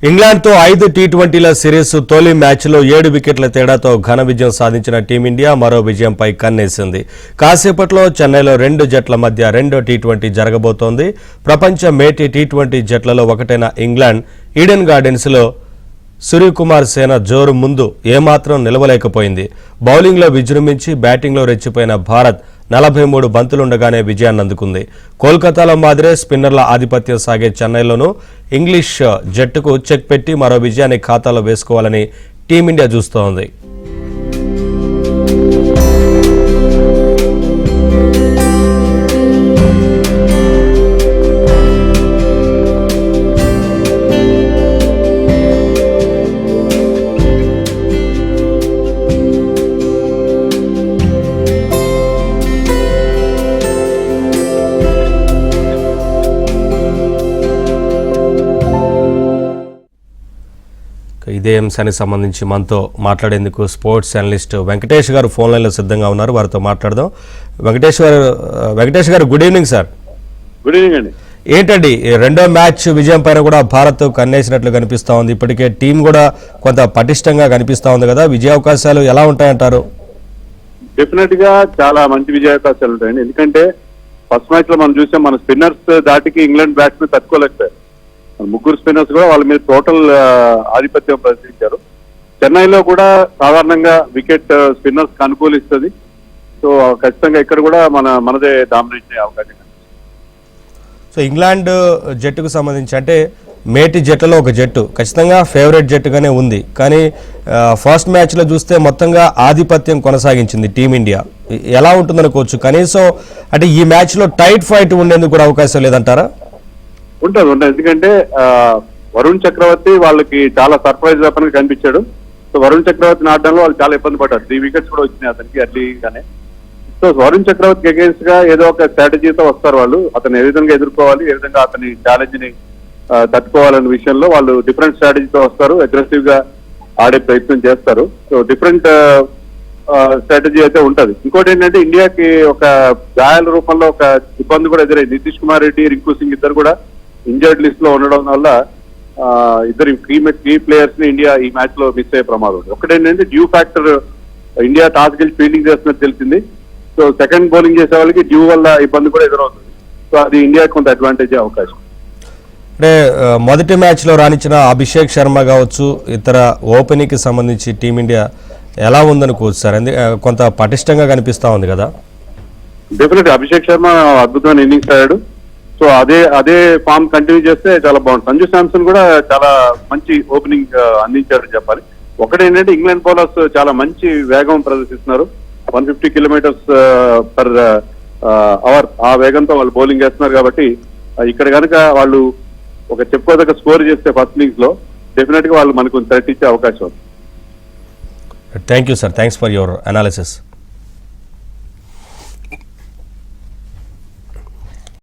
ఇంగ్లాండ్తో 5 టీ20ల series తొలి మ్యాచ్లో 7 వికెట్ల తేడాతో ఘన విజయం సాధించిన టీమిండియా మరో విజయంపై కన్నేసింది. కాసేపట్లో చెన్నైలో 2 జట్ల మధ్య రెండో టీ20 జరగబోతోంది. ప్రపంచ మేటి టీ20 జట్లలో ఒకటైన ఇంగ్లాండ్ ఈడెన్ గార్డెన్స్లో సూర్యకుమార్ సేన జోరు ముందు ఏమాత్రం నిలవలేకపోయింది. బౌలింగ్లో విజృంభించి బ్యాటింగ్లో రెచ్చిపోయిన భారత్ 43 బంతులుండగానే విజయాన్ని అందుకుంది. కోల్కతాలో మాదిరే స్పిన్నర్ల ఆధిపత్యం సాగే చెన్నైలోనూ ఇంగ్లీష్ జట్టుకు చెక్ పెట్టి మరో విజయాన్ని ఖాతాలో వేసుకోవాలని టీమిండియా చూస్తోంది. ఇదే అంశానికి సంబంధించి మనతో మాట్లాడేందుకు స్పోర్ట్స్ అనలిస్ట్ వెంకటేష్ గారు ఫోన్ లైన్లో సిద్ధంగా ఉన్నారు. వారితో మాట్లాడదాం. వెంకటేష్ గారు good evening sir. Good evening అండి. ఏంటండి రెండో మ్యాచ్ విజయం పైన కూడా భారత్ కన్నేసినట్లు కనిపిస్తా ఉంది. ఇప్పటికే టీం కూడా కొంత పటిష్టంగా కనిపిస్తా ఉంది కదా, విజయ అవకాశాలు ఎలా ఉంటాయంటారు? డెఫినెట్ గా చాలా మంచి విజయ అవకాశాలు ఉంటాయండి. ఎందుకంటే ఫస్ట్ మ్యాచ్ లో మనం చూసాం, మన స్పిన్నర్స్ దాటికి ఇంగ్లాండ్ బ్యాట్స్మెన్ తట్టుకోలేకపోయారు. ముగ్గురు స్పిన్నర్స్ కూడా వాళ్ళ మీద టోటల్ ఆధిపత్యం ప్రదర్శించారు. చెన్నైలో కూడా సాధారణంగా వికెట్ స్పిన్నర్స్ కి అనుకూలిస్తుంది. సో ఖచ్చితంగా ఇక్కడ కూడా మనదే డామినేట్ అయ్యే అవకాశం. సో ఇంగ్లాండ్ జట్టుకు సంబంధించి అంటే మేటి జట్టులో ఒక జట్టు ఖచ్చితంగా ఫేవరెట్ జట్టుగానే ఉంది. కానీ ఫస్ట్ మ్యాచ్లో చూస్తే మొత్తంగా ఆధిపత్యం కొనసాగించింది టీమిండియా. ఎలా ఉంటుందనుకోవచ్చు? కనీసం అంటే ఈ మ్యాచ్లో టైట్ ఫైట్ ఉండేందుకు కూడా అవకాశం లేదంటారా? ఉంటుంది. ఎందుకంటే వరుణ్ చక్రవర్తి వాళ్ళకి చాలా సర్ప్రైజ్ వెపన్ గా కనిపించాడు. సో వరుణ్ చక్రవర్తిని ఆడడంలో వాళ్ళు చాలా ఇబ్బంది పడ్డారు. 3 వికెట్స్ కూడా వచ్చినాయి అతనికి ఎర్లీగానే. సో వరుణ్ చక్రవర్తికి అగేన్స్ట్ గా ఏదో ఒక స్ట్రాటజీతో వస్తారు వాళ్ళు. అతను ఏ విధంగా ఎదుర్కోవాలి, ఏ విధంగా అతని ఛాలెంజ్ ని తట్టుకోవాలనే విషయంలో వాళ్ళు డిఫరెంట్ స్ట్రాటజీతో వస్తారు. అగ్రెసివ్ గా ఆడే ప్రయత్నం చేస్తారు. సో డిఫరెంట్ స్ట్రాటజీ అయితే ఉంటది. ఇంకోటి ఏంటంటే ఇండియాకి ఒక గాయాల రూపంలో ఒక ఇబ్బంది కూడా ఎదురైంది. నితీష్ కుమార్ రెడ్డి, రింకు సింగ్ ఇద్దరు కూడా ఇంజర్డ్ లిస్ట్ లో ఉండడం వల్ల ఇద్దరు కీ ప్లేయర్స్ ని ఇండియా ఈ మ్యాచ్ లో మిస్ అయ్యే ప్రమాదం ఉంది. ఒకటేంటంటే డ్యూ ఫ్యాక్టర్, ఇండియా టాస్ గెలిచి ఫీల్డింగ్ చేస్తున్నట్టు తెలిసింది. సో సెకండ్ బౌలింగ్ చేసే వాళ్ళకి డ్యూ వల్ల ఇబ్బంది కూడా ఎదురవుతుంది. సో అది ఇండియాకి కొంత అడ్వాంటేజ్ అవకాశం. అంటే మొదటి మ్యాచ్ లో రాణించిన అభిషేక్ శర్మ కావచ్చు, ఇతర ఓపెనింగ్ కి సంబంధించి టీమిండియా ఎలా ఉందనుకోవచ్చు సార్? కొంత పటిష్టంగా కనిపిస్తా ఉంది కదా. డెఫినెట్ అభిషేక్ శర్మ అద్భుతమైన ఇన్నింగ్స్ ఆడాడు. సో అదే ఫామ్ కంటిన్యూ చేస్తే చాలా బాగుంటుంది. సంజు శాంసన్ కూడా చాలా మంచి ఓపెనింగ్ అందించాడు చెప్పాలి. ఒకటేంటంటే ఇంగ్లాండ్ బౌలర్స్ చాలా మంచి వేగం ప్రదర్శిస్తున్నారు. 150 కిలోమీటర్స్ పర్ అవర్ ఆ వేగంతో వాళ్ళు బౌలింగ్ చేస్తున్నారు. కాబట్టి ఇక్కడ కనుక వాళ్ళు ఒక చెప్పుకోదగ్గ స్కోర్ చేస్తే ఫస్ట్ ఇన్నింగ్స్ లో డెఫినెట్ గా వాళ్ళు మనకు థ్రెట్ ఇచ్చే అవకాశం ఉంది. Thank you sir. Thanks for your analysis.